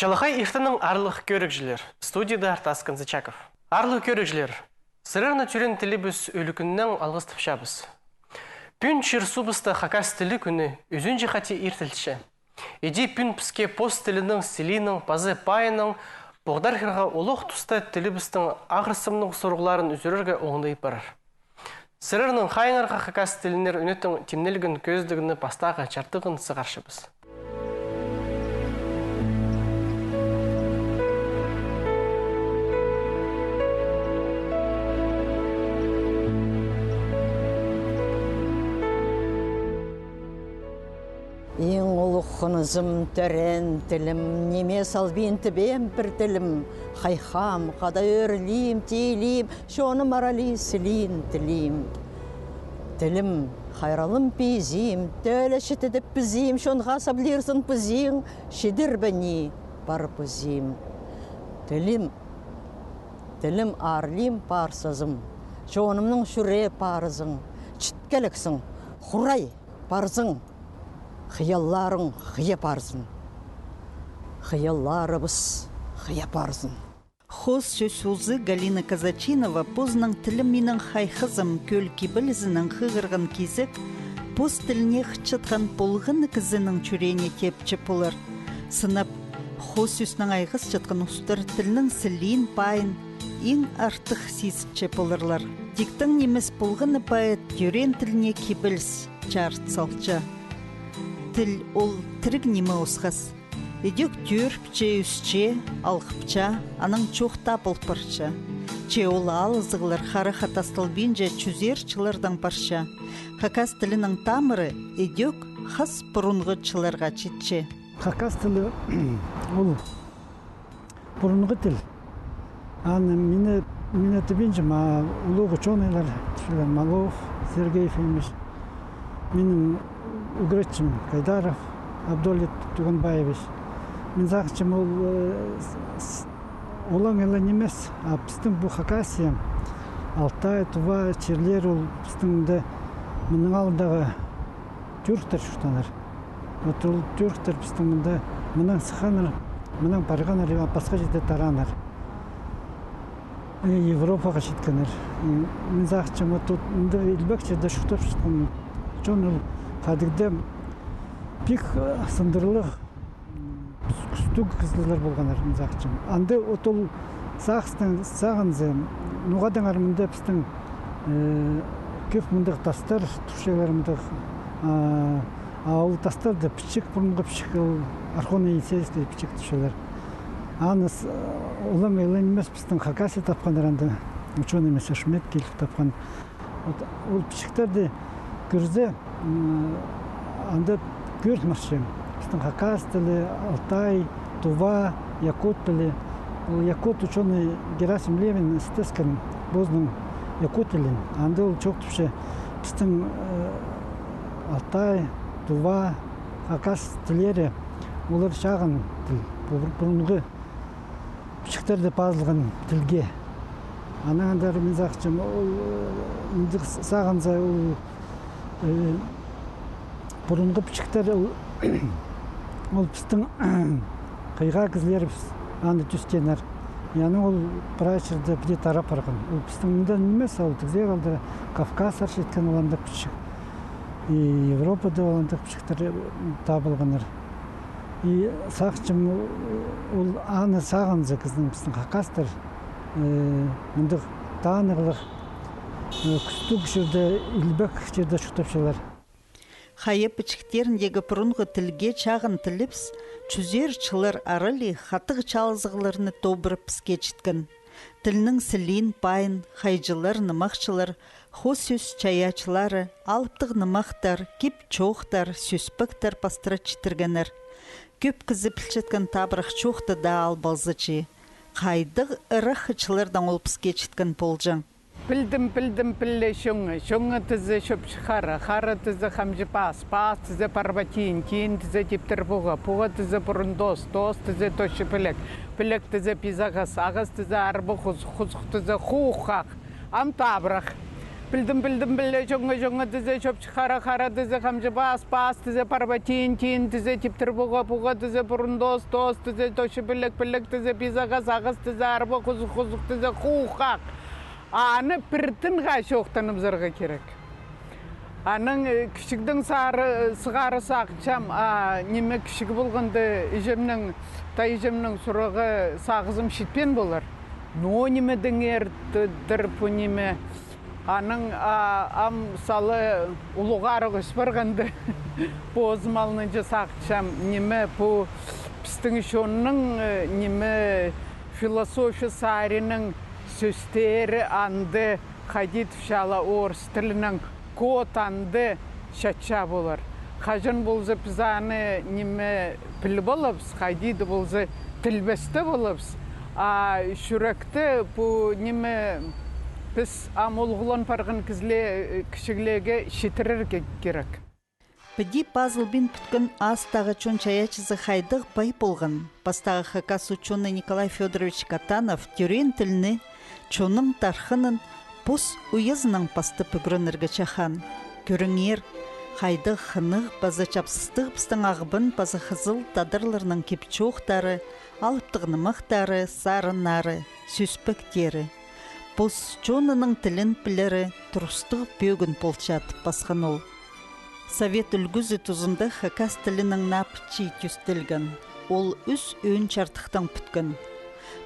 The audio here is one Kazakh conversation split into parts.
Чалахай иртінің арлық көрікжілер. Студияда Артас Канзачаков. Арлық көрікжілер. Сырырны түрен тілі біз өлікіннен алғыстып шабыз. Пүн чирсубысты хакас тілі күні үзін жихати иртілші. Еди пүн піске пост тілінің селінің, пазы пайының, бұғдар хирға олық тұста тілі біздің ағырсымның сұрғыларын үзірерге оңдай барар. Сырырның қайыңарға хакас тілінер үнеттің темнелігін көздігіні пастаға чартығын сығаршыбыз. Ең ұлыққынызым түрен тілім, неме салбин тібем бір тілім, қайхам, қада өрлейм, тейлейм, шоны марали сілейін тілейм. Тілім, қайралым пейзейм, төлі шетедіп бізейм, шонға саблерсін пізейм, шедір бәне бар пізейм. Тілім арлейм парсызым, шонымның шүре парызың, чіткеліксің, құрай парзың. Хыялларың хыя парзын. Хыялларыбыз хыя парзын. Хоз сөзі Галина Казачинова позның тілім менің хайхызым көлкі білізінің қығырғын кезік, поз тіліне қычытқан полғын кізінің чүрене тепчі полыр. Сынап, хоз сөзінің айғыз чытқан ұстыр тілінің сілейін пайын ең артық сезіпчі полырлар. Диктің немес полғыны байыт түрен тіліне кебілс чарт салчы. Тіл ол тірік немі осқас. Едек түрпче үсче, алқыпча, аның чоқта пұлпырча. Че ол алызығылар қары қатастылбенже чүзерчілердің парша. Хакас тілінің тамыры едек қас бұрынғы чыларға четче. Хакас тілі ол бұрынғы тіл. Мені түбенже ұлығы чонайлар, Малов, Сергеев емеш. Менің Угречим Кайдаров, Абдолит Туганбаевич. Мен зақчым олаң елен емес, біздің бұл Хакасия, Алтай, Тува, Черлер, ол біздің мұның алындағы түріктер шүқтаныр. Ол түріктер біздің мұның сықаныр, мұның барғаныр, басқа жерде тараныр. Европаға жеткенір. Мен зақчым елбек жерде шүқтап шүқтан. Жон ол қадығды пик сындырлық күстік қызылар болғанар зақчым. Анды отол сағынзы, нұғадың армында біздің көп мұндық тастар, тұршайларымдық ауыл тастарды пішік бұрынғы пішік архона есесті пішік тұршайлар. Аныз олам елен емес біздің Хакасия тапқандар анды учен емес Ашмет келіп тапқан. Ол пішіктерді көрзе, анда көрт маршем. Біздің Хакас тілі, Алтай, Тува, Якут тілі. Якут ученый Герасим Левин істескен бозның Якут тілін. Анда ол чоқ түпше біздің Алтай, Тува, Хакас тілері олар шағын тіл. Бұрынғы пішіктерді пазылған тілге. Анағандары мен зақчым, сағынза бұрынғы пішіктер ол біздің қиға кізлері аңды түстенер. Яны ол прайшырды біде тарап арған. Ол біздің мұндан емес, ол түгзер алды Кавказ аршы еткен оландық пішік. Европада оландық пішіктер табылғаныр. Сақчым ол аны сағынзы біздің Хакастар мұндық таңығылық күстік жерде, үлбәк жерде шықтапшылар. Қайы пічіктеріндегі бұрынғы тілге чағын тіліпс, чүзер чылар арылы қатығы чалызығыларыны тобырып піске чіткен. Тілінің сілейін пайын, қайжылар, нымақшылар, хос сөз чаячылары, алыптық нымақтар, кеп чоқтар, сөспіктар пастыра чітіргенер. Көп кізі пілчеткен табырық чоқты да албалзычы. Қайдық ұрық чылардан ол піске чіткен полжан. Білдім пілі шоңы тізі шөпші қары тізі қамжы пас тізі парбатин, кейін тізі тептір бұға тізі бұрын дос тізі тошы пілік тізі пизағыз, ағыз тізі арбы құзық тізі қуқақ, ам табырақ. Bildim bile jonga dize çöp xara dize kamcı bas dize parbatin dize tiptir buğa dize burundos dize toşu bilek dize bizaga sağız dize araba kuzuk dize kuğak. Anı pirtin gaşoqtanım zırga kerek. Anın küçükden sığarı sağçam, nime küçük bulğandı ijemnin surağı sağızım şitpen bolar. No nime dengerdir bu nime. Anın am salı uluğarı göspergandı. Bozmalınca sağçam nime bu pistin şonun nime filosofi sarinin sösteri andı hadit şala orus tilinin kod andı şatça bolar. Hajın bolza pizanı nime pil bolabs, hadit bolza tilbeste bolabs. Şürekte bu nime biz amolğulan parğın kişilerge şitirir gerek. Піди пазылбин пүткін астағы чон чаячызы хайдық бай болған. Бастағы хакас ученый Николай Федорович Катанов тюрен тіліні чонның тархынын пус уезының пасты пүгірініргі чахан. Көріңер, хайдық хынық базы чапсыстық пістің ағыбын базы хызыл тадырларының кепчоқтары, алыптығынымықтары, сарынары, сүспіктері. Пус чонының тілін пілері тұрыстық бөгін полчат басқан ол. Совет үлгізі тұзында хакас тілінің напчи түстілген. Ол үс өн чартықтан пүткен.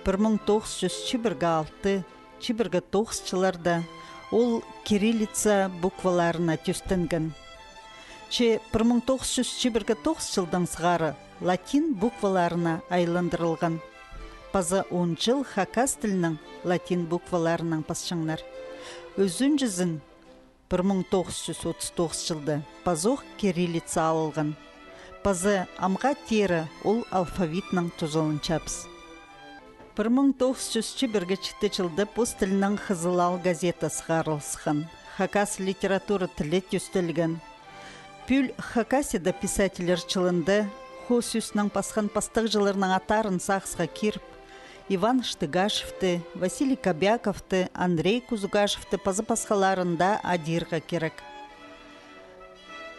1906-1909 жыларда ол кириллица букваларына түстінген. 1909 жылдан сығары латин букваларына айландырылған. Паза 10 жыл хакас тілінің латин букваларының пасшыңнар. Өзін жүзін 1939 жылда пазоқ кириллица алылған. Пазы амға тері ол алфавитның тұзылын чапс. 1904 жылда пос тілінің Хызылал газета сығарылсыған. Хакас литература тілі түстілген. Пүл хакасида писателер чылында Хосюсның пасқан пастық жылырының атарын сақсыға киріп, Иван Штыгашевті, Василий Кобяковті, Андрей Кузугашевті пазы пасқаларында адирға керек.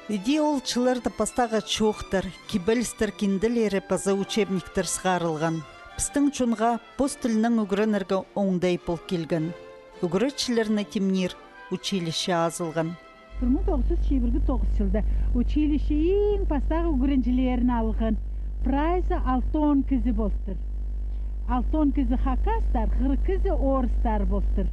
Иде ол чыларды пастаға чоқтар, кибелістер кенділері пазы учебниктер сығарылған. Пістің чонға пост тілінің үгірінерге оңдай пол келген. Үгірітшілеріне темнер училище азылған. 1909 жылда училище ең пастағы үгіріншілерін алған. Прайзы 6 кізі болтыр. 6 кізі хакастар, 40 кізі орыстар болтыр.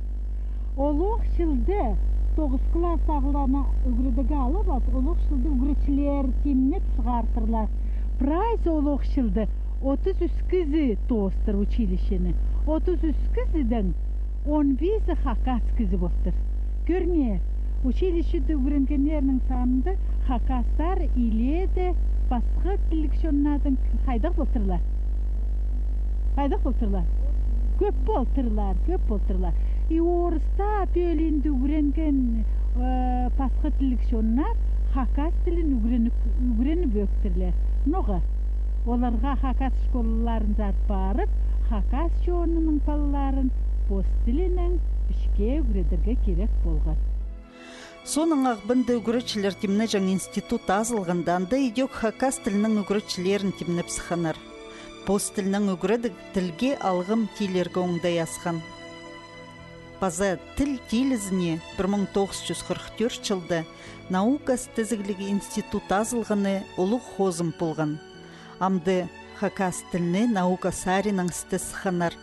Олық жылды 9 класс ағылана үгірдігі алып, олық жылды үгірішілер темнеп сығартырлар. Прайзы олық жылды 33 кізі тоғыстыр училищені. 33 кізіден 15 хакас кізі болтыр. Көрне, училищеде үгіренгенерінің санында хакастар иледі басқа тілікшоннадың қайдақ болтырлар. Қайдақ болтырлар? Көп болтырлар. И орыста пөлінді үгіренген басқа тілікшоннар хакас тілін үгіреніп өктірлер. Ноға? Оларға хакас школаларын зат барып, хакас шонының балаларын пост тілінің ішке үгіредерге керек болған. Соның ағбынды үгірітшілер темні жаң институт азылғанданда идек хакас тілінің үгірітшілерін темніп сықанар. Пост тілінің үгіреді тілге алғым тейлерге оңдай асқан. Паза тіл тейлізіне 1944 жылда наука стезіглігі институт азылғаны олық хозым болған. Амды хакас тіліне наука саринің стес сықанар.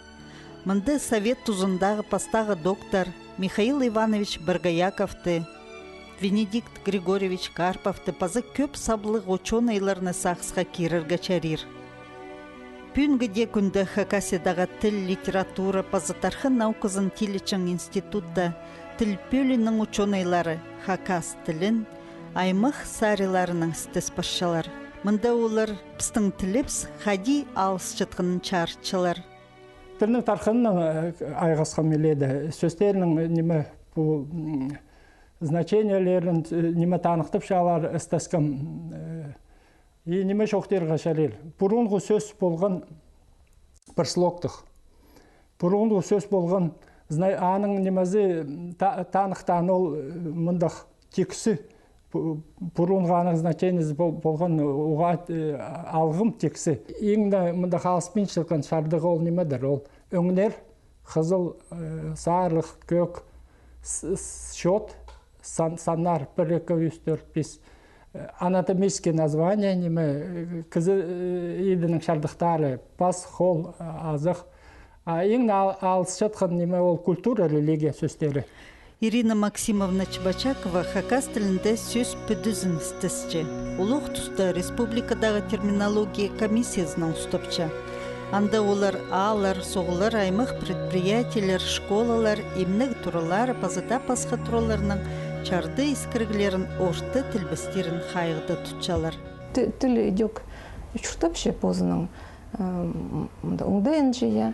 Мынды совет тұзындағы пастағы доктор Михаил Иванович Баргаяковты, Венедикт Григорьевич Карповты пазы көп саблық ученыйларны сақсыға керіргі чарир. Пүнгіде күнді хакасидаға тіл литература пазы тархын наукызын тілічің институтта тіл пөлінің ученыйлары хакас тілін аймық сариларының стес пашшалар. Мында олар пістің тіліпс хади алыс жытқының чарчылар. Тілінің тархынның айғасқа меледі. Сөстерінің неме бұл значениялерін неме танықтып шалар істескім. И неме шоқтерға шалел. Бұрынғы сөз болған бір слоқтық. Бұрынғы сөз болған Аның немазы танықтан ол мұндақ тексі бұрынғаны значениесі болған оға алғым тексі. Еңді мұндақ алыспен шылқан шардығы ол немедір. Ол өңнер, қызыл, сарық, көк, шот, санар, 1, 2, 3, 4, 5. Анатомические названия неме, кізі едінің шардықтары, пас, хол, азық. Ең алыс жатқан неме ол культура, религия сөздері. Ирина Максимовна Чебачакова хакас тілінде сөз пүдізін істесче. Улық тұста республикадағы терминология комиссиясының ұстапча. Анда олар алар, соғылар, аймақ предприятиялар, школалар, емнік тұралар, базада пасқа тұраларының чарды искіргілерін орты тілбістерін қайғыда тұтчалар. Тілі идек үшіртіпше позының оңдайын жия,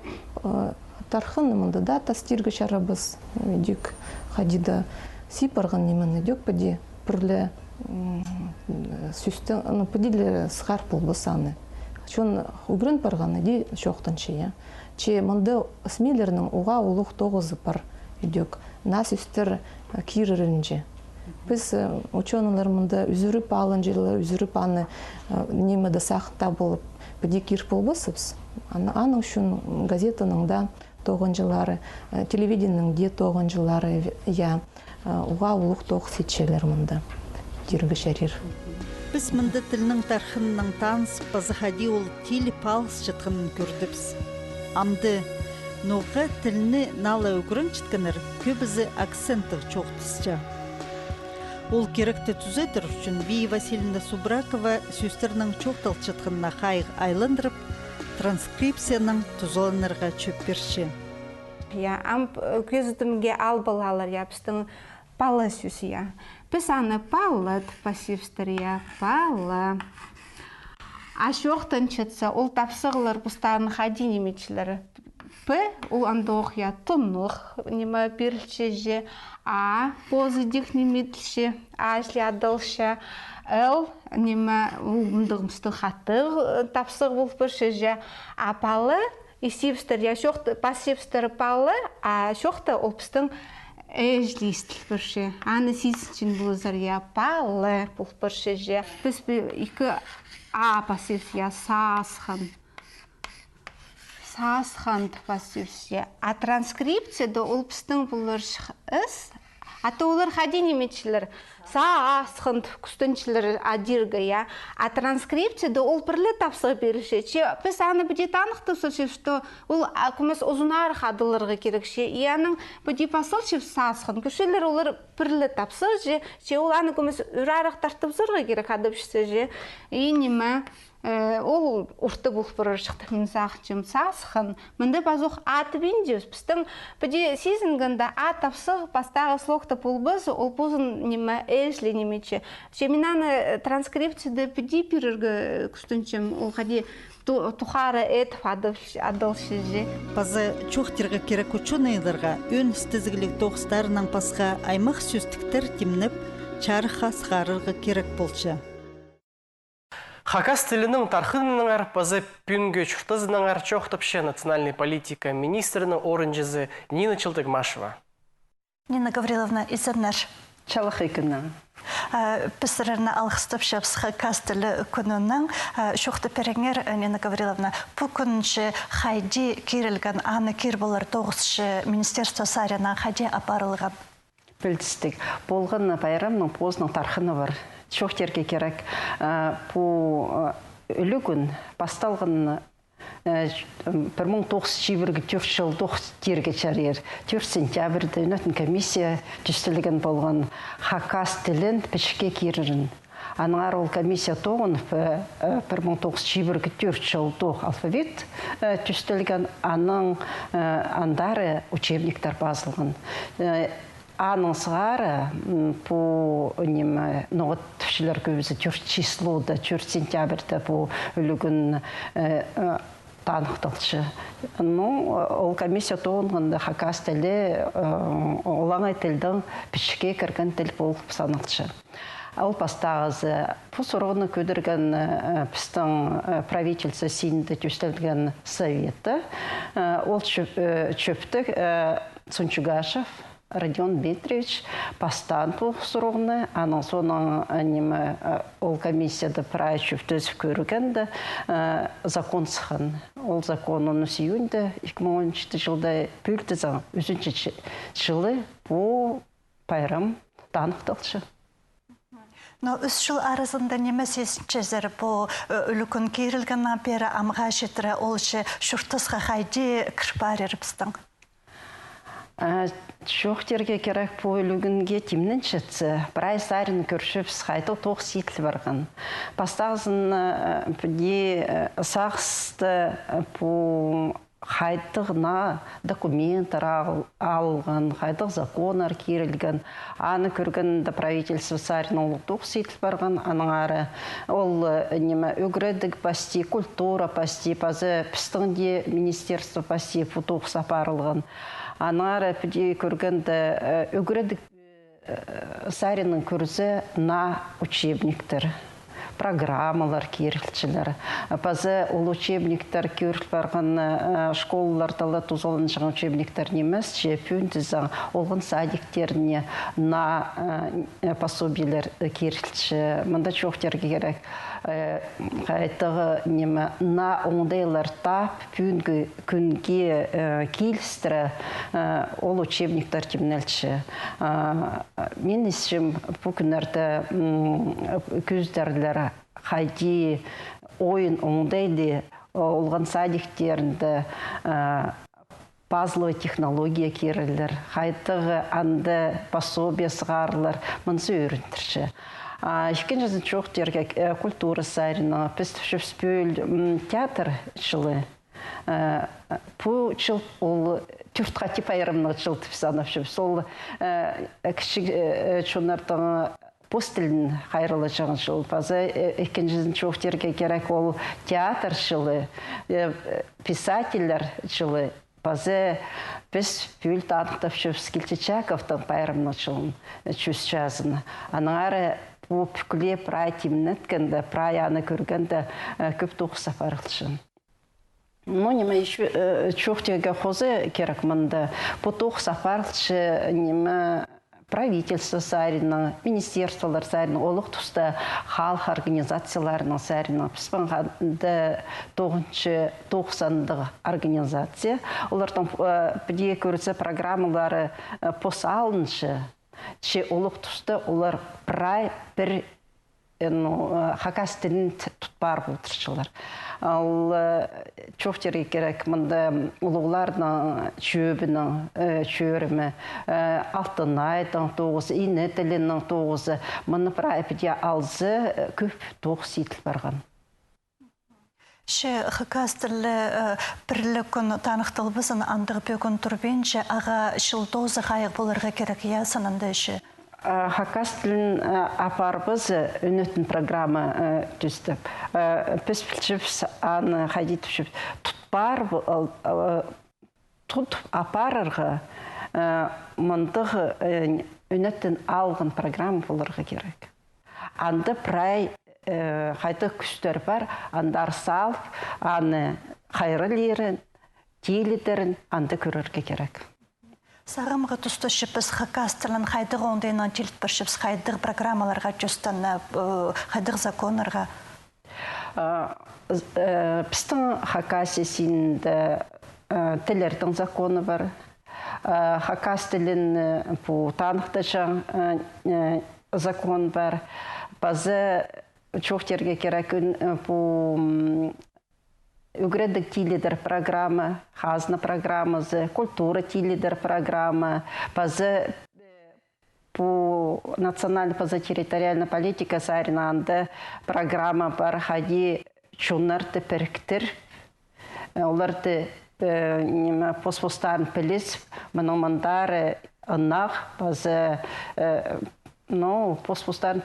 тархын мұнда да тастиргі шарабыз идек қадида сипарған немін идек пәде пірлі сүсті, пәделі сғар болбысаны. Чон угрын парғаны де шоқтын жия. Че мұнда смелерінің уға ұлық тоғызы пар идек. Нас үстір кирірінже. Біз ученалар мұнда үзіріп алын жылы, үзіріп аны немеді сақта болып, бәде кир болбысыз. Аның үшін газетаның да тоғын жылары, телевиденің де тоғын жылары, уға ұлық тоғы сетшелер мұнда. Дергі шәрер. Біз мұнда тілінің тархынның таныс пазахади ол тілі палыс жатқанын көрдіпс. Амды ноғы тіліні нала өгірін чіткінір көбізі акценттық чоқтысча. Ол керекті түзетір үшін Бей Василина Субракова сөздерінің чоқтал чатқынына қайық айландырып, транскрипцияның тұзыланырға чөп берші. Көзітімге албалалар япыстың палы сөзі. Біз аны палы пассивстыр, палы. Ашоқтан чатса, ол тапсығылар бұстарын хади немечілері. П, ол анда оқия тұнық, неме берілші же, А, позыдық неметілші, А, шлі адылшы, Л, неме ұлымдығымсты қаттық тапсығы болып бірші же, А, палы, есепстір, пассивстір палы, А, шоқты олпыстың әжлейстіл бірші. Аны сесіншін бұлызыр, палы болып бірші же. Біз екі А пассивсия сасхан. Сасхан пассивсия. А транскрипцияда олпыстың бұлыр іс. Аты олар хади неметшілер. Сасхан күстіншілер адиргі. А транскрипцияда ол бірлі тапсығы беріші. Біз аны бүде танықты сөзі, что ол көмес ұзынар қадылырғы керекші. Яның бүде пасыл шев сасхан. Күшілер олар бірлі тапсығы. Ол аны көмес үрарық тартып зырғы керек адыпшысы же. Енеме ол ұрты бұл бұрыр шықты мінсақчым сасхан. Мінді базуқ аты бендеуіз. Біздің бүде сезінгінді ат тапсығы бастағы слоқта болбыз, ол бұзын неме әжлі немече. Шеминаны транскрипцияда бүде біріргі күстінчім, ол қади тухары әтіп адылшы же. Базы чоқтырға керек ученыйларға өн стізгілік тоғыстарынан пасқа аймақ сөздіктер темніп, чарыға сғарырға керек болчы. Хакас тілінің тархынының арпазы пүнгі чұртызының арчоқтыпшы национальной политика министрінің орынжызы Нина Челтыгмашева. Нина Гавриловна, изаднар. Чалах екіні. Пісірірні алғыстыпшы хакас тілі күнінің шоқты переңер, Нина Гавриловна, бұл күнінші хайди керілген аны кер болар тоғызшы Министерство Саряна хайди апарылған. Білдістік. Болған байрамның позының тархыны бар. Шоқтерге керек. Бұл үлігін басталған 1924 жыл 9 чарер 4 сентябрьді өнетін комиссия түстілген болған хакас тілін пішке керірін. Аныңар ол комиссия тоғын 1924 жыл 9 алфавит түстілген аның андары учебниктер базылған. Аның сығары бұл ноғыт түшілер көбізі 4 числода, 4 сентябрьді бұл үлігін танықтылшы. Ол комиссия тоғынғында хакас тілі олаңай тілдің пішке кірген тіл болып санылшы. Ол бастағызы бұл сұрғыны көдірген пістің правительсы синді түстілген советі. Ол чөпті Цунчугашев Родион Дмитриевич пастан туғсырғыны, анын соның ол комиссияда прайчу төсіп көргенді закон сықын. Ол законын үсейінді 2013 жылда пүлтізің 3 жылы бұл пайрам танықтылшы. Но 3 жыл арызында немес есінчезір бұл үлікін керілген бері амға жетірі ол же шүртісқа қайди кірпар еріпстің? Шоқтерге керек бұл үлігінге темнен шетсі. Бірай сарын көршіп сқайды тоқ сейтіл барған. Бастағызын бүде сақсты бұл қайдығына документтар алған, қайдық законар керілген. Аны көргенді правительство сарын олық тоқ сейтіл барған. Аның ары ол өгредік басти, культура басти, пазы пістіңде министерство басти футоқ сапарылған. Анары пүде көргенді өгредік сарының көрізі на учебниктер, программалар керілчілер. Пазы ол учебниктер керіл барған школалардалы тұзылын жаңа учебниктер немес, жепін тізің олғын садиктеріне на пособилер керілчі. Мында чоқтерге керек. Қайтығы на оңдайлар тап күнге келістірі ол учебниктер темнелші. Мен есім бұл күнлерді көздерлері қайди ойын оңдайды олған садиктерінді базлы технология керілер. Қайтығы анды пособия сығарылар мұнсы өріндірші. Екіншісін чоқтерге культура сарина, пістішіп спөл театр жылы. Бұл жыл ол түртқа тип айырымның жыл тіпсанып жүр. Сол кішік чонардың постілін қайрылы жаңын жыл. Базы екіншісін чоқтерге керек ол театр жылы, писательлер жылы. Базы біз пүл танықтап жүр Скелчачаковтың пайырымның жылын жүз жазыны. Аныңары бұл пүкіле прай темнеткенді, прай аны көргенді көп тоқ сапарылшын. Ну, неме чоқтеге қозы керек мұнды. Бұл тоқ сапарылшы неме правительство сарының, министерстволар сарының, олық тұста халық организацияларының сарының. Піспанғанды 90-ғы организация. Олардың біде көрісі программалары посалыншы. Че олық тұста олар прай бір хакас тілін тұтпар болдыршылар. Ал чоқтерге керек мұнда ұлығылардың чөбінің алтын айдың тоғызы, ине тілінің тоғызы, мұны прай біде алзы көп тоғыз етіл барған. Ше хакас тілі бірлі күн танықтыл бізін андығы бөгін тұрбенше аға шылдозы қайық болырға керек ясынында ше? Хакас тілін апар біз үнетін программа түстіп. Біз білшіпс аны қайдет түшіп. Тұт апарырға мұндығы үнетін алғын программа болырға керек. Анды прай қайты күштер бар, андар салып, аны қайрылерін, тейлідерін анды көрерге керек. Сағымға тұсты шіпіз хакас тілін қайдығы оңдайынан телт бір шіпіз қайдығы программаларға жүстін қайдығы законларға? Пістің хакас есінде тілердің законы бар. Хакас тілін танықты жаң закон бар. Базы чоқтерге керек Үгредік тилидер программа, хазна программазы, культура тилидер программа, базы по национальной территориальной политике саринанды программа бар хади чунарды періктір, оларды поспостарын піліс, мұнымандары ынақ, базы поспостарын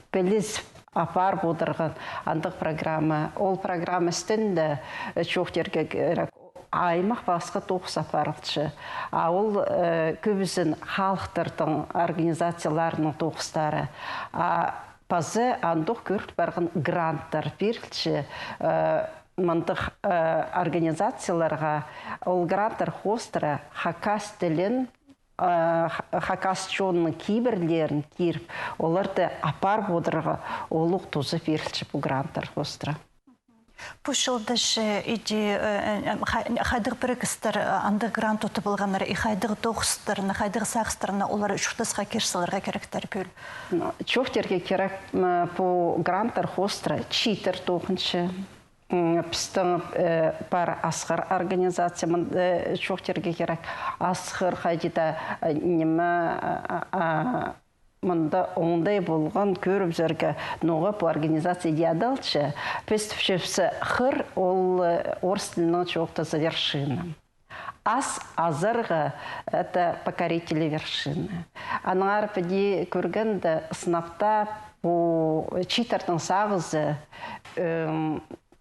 піліс апар болдырған андық программа. Ол программа істінді чоқтерге керек аймақ басқа тоқыс апарылшы. Ол көбісін халықтардың организацияларының тоқыстары. Базы андық көрт барған гранттар берілші. мындық организацияларға ол гранттар хостыра хакас тілін хакас чонның кейбірлерін киріп, оларды апар бодырға олық тузы берілші бұл гранттар хостыра. Пушылды же иди хайдық бірігістер анды грант ұты болғанлары, хайдық доғыстырына, хайдық сағыстырына олар үшіктісқа керсілерге керектер пөл? Чоқтерге керек по гранттар хостыра читер тоқыншы. Пістің бар асқыр организация, чоқтерге керек асқыр қайдеда немі мұнда оңдай болған көріп жүргі ноға по организации диадалчы. Пестіпшепсі қыр ол орыс тілінің чоқтасы вершина. Ас азырғы это покорители вершины. Аныңар піде көргенді сынапта по читардың сағызы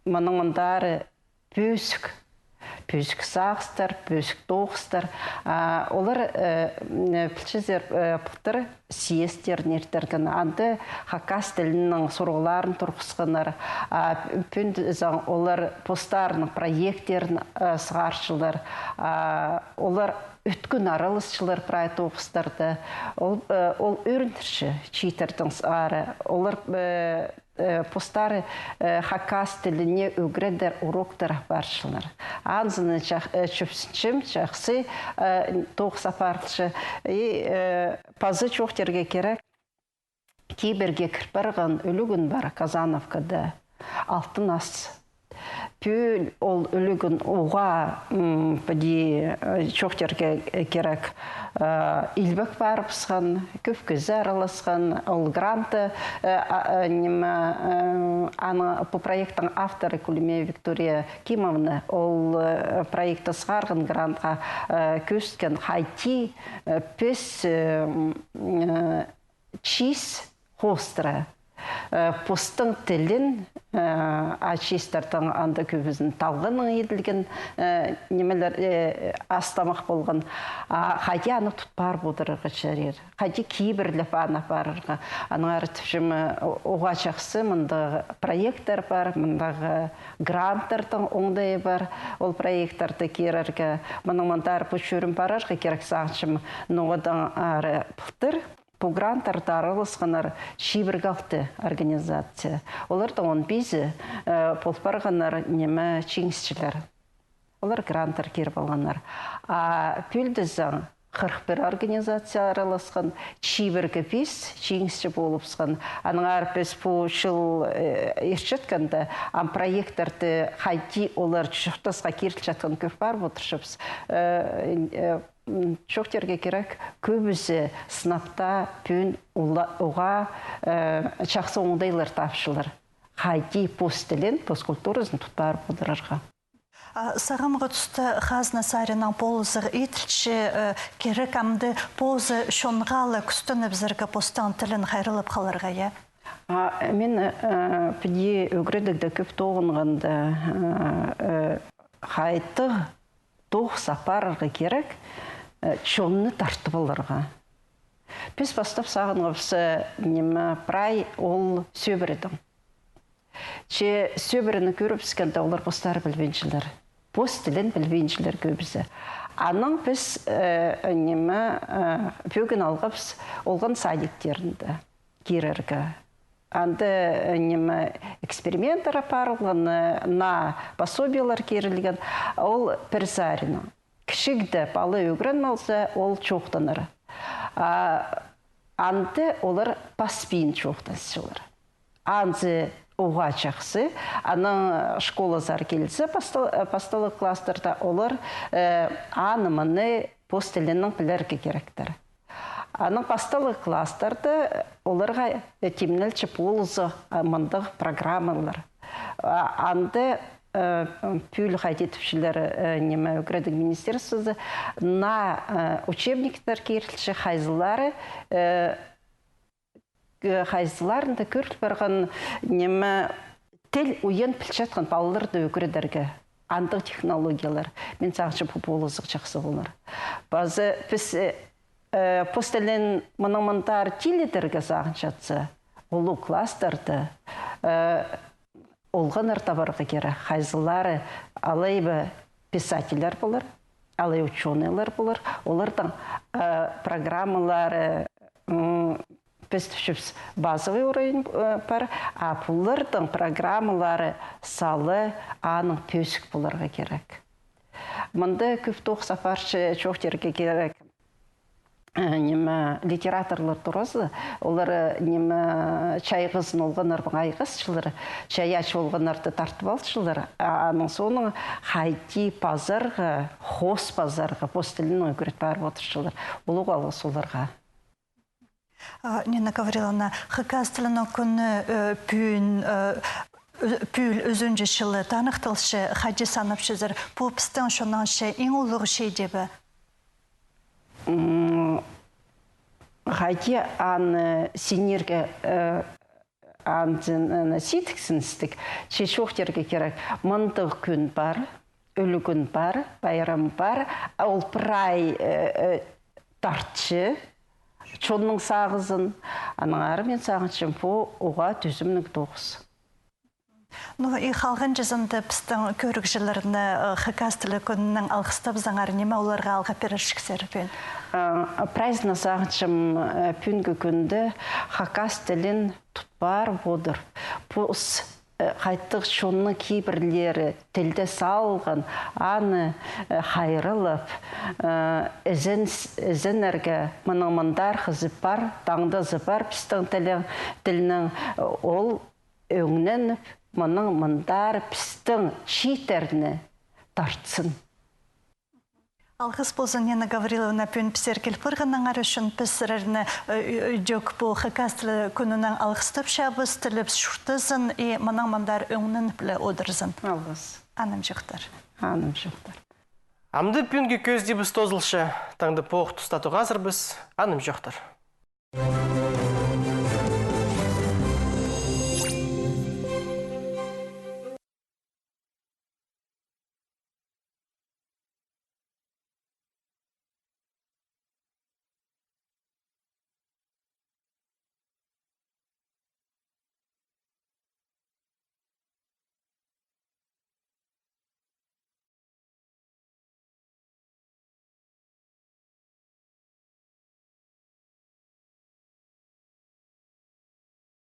мұныңындары пөсік. Пөсік сағыстар, пөсік тоғыстар. Олар пілчізер бұқтыр сиестерін ертерген. Анды хакас тілінің сұрғыларын тұрғысқанар. Олар постарының проекттерін сығаршылар. Олар өткін аралысшылар прай тоғыстарды. Ол өріндірші читердің сары. Олар постары хакас тіліне өгредер уроктар баршылар. Анзыны чөпсіншім, жақсы тоғыс апартышы. Пазы чоқтерге керек кейберге кірпірған өлігін бар Казановкада. Алтын ас. Пөл ол өлігін оға чоқтерге керек илбек барыпсқан, көпкізі араласқан, ол гранты по проекттің авторы Кулемея Виктория Кимовна, ол проекты сғарғын грантқа көсткен хайти пес чиз хостыра. Постың тілін ачистардың анда көбізін талғының еділген немелер астамақ болған. Қайди аны тұтпар бұдырығы жәрер. Қайди кейбірліп ана барырға. Аның ары түпшімі оға жақсы мұндағы проекттар бар, мұндағы гранттардың оңдайы бар. Ол проекттарды керерге мұның мұндар бұл шөрім барырға керек сағыншым ноғадан ары бұқтыр. Бұл гранттарды аралысқанар шибіргалты организация. Оларда он бейзі полпарғанар немі чеңісшілер. Олар гранттар керіп алғанар. Пөлді заң 41 организация араласқан, шибіргі бейз чеңісші болыпсқан. Аның арпес бұл жыл ершеткенді проекттарды қайди олар жұқтасқа керіл жатқан көп бар отыршыпс. Чоқтерге керек көбісі сынапта пөн оға жақсы оңдайлар тапшылар. Қайди посттілін, посткультурызын тұтпар бұдырарға. Сағымғы түсті қазына сарынан полызыр етілші керек амды полызы шонғалы күстіні бізіргі постан тілін қайрылып қаларға, е? Мен піде өгредігді көп тоғынғанды қайты тоқ сапарығы керек чонны тартып оларға. Біз бастап сағынғапсы немі прай ол сөбірдің. Че сөбіріні көріп скенде олар постары білвеншілер. Пост тілін білвеншілер көбісі. Аның біз немі бөгін алғапс олған садиктерінді керергі. Анды немі эксперименттер апарылған, на пособиялар керілген, ол персарина. Кішігді балы өгірін малса, ол чоқтаныр. Анды олар паспин чоқтасылар. Анды оға жақсы, аның школазар келсе, пасталы кластерда олар анымыны постелінің білерге керектір. Аның пасталы кластерді оларға темнелчі полызы мындық программалар. Анды пүл қайтетіпшілер немі өкіреді министерствосы на учебниктер керілші қайзыларында көріл барған немі тіл ойын пілшатқан балаларды өкіредерге андық технологиялар. Мен сағыншы бұл болызық жақсы болар. Базы біз постелен мұнымындар тіледерге сағыншатсы, олу кластарды олған артабарға кері хайзылары алайбы писательлер болар, алай ученыйлар болар, олардың программалары базовый уровень бар, а бұлардың программалары салы аның пөсік боларға керек. Мұнда көптоқ сафаршы чоқтерге керек литераторлар тұрасы, олар чайғызын олғанар айғызшылар, чай ач олғанарды тартып алшылар. Аның соның хайти пазарға, хос пазарға, постелін өңгірет барып отыршылар. Олық алғы соларға. Нина Гавриловна, хакас тілінің күні пүл өзінжі шылы танықтылшы хаджи санып шызыр, пұпыстың шонан ше ең ұлығы шей дебі? Хаджи аны синерге андын ситіксіністік, шешоқтерге керек мұндық күн бар, өлі күн бар, байрам бар, ол прай тартшы, чонның сағызын, аның ары мен сағыншым по оға түзімнің тоғыз. И қалған жызынды пістің көрік жыларыны хакас тілі күнінің алғыстап заңары неме оларға алға перішіксер пен? Прайзына сағыншым пүнгі күнді хакас тілін тұтпар бодыр. Пұс қайттық шонның кейбірлері тілді салған, аны хайрылып, ізінерге мұныңмындар зіпар, таңды зіпар пістің тілінің ол өңнен мұның мұндар пістің шитеріні тартсын. Алғыс болсын, Нина Гавриловна, пөн пісер келпірғының ары үшін пісіріріні жөк бұл хакастылы күнінің алғыстып шабыз, тіліп шүртізін, мұның мұндар өңнін білі одырзын. Алғыс. Аным жүқтір. Аным жүқтір. Амды пүнгі көзді біз тозылшы, таңды поқ тұстату ғазыр біз, аным жүқтір.